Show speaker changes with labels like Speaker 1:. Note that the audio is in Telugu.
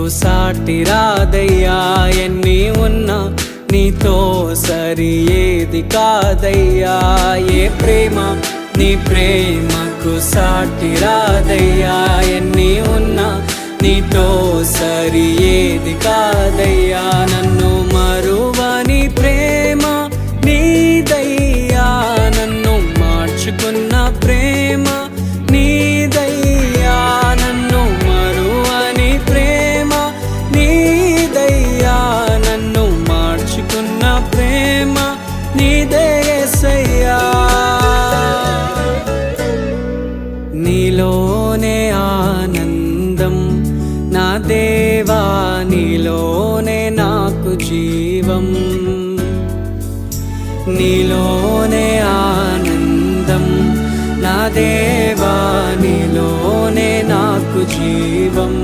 Speaker 1: సాటి రాదయ్యా, ఎన్ని ఉన్నా నీతో సరి ఏది కాదయ్యా. ఏ ప్రేమ నీ ప్రేమకు సాటి రాదయ్యా, ఎన్ని ఉన్నా నీతో సరి ఏది కాదయ్యా. నన్ను మరువని ప్రేమ నీదయ్యా, నన్ను మార్చుకున్న ప్రేమ నీదయ్యా. నన్ను మరువని ప్రేమ నీదయ్యా, నన్ను మార్చుకున్న ప్రేమ నీదే యేసయ్యా. నీలోనే ఆనందం నా దేవా, నీలోనే నాకు జీవం. నీలోనే ఆనందం నా దేవా, నీలోనే నాకు జీవం.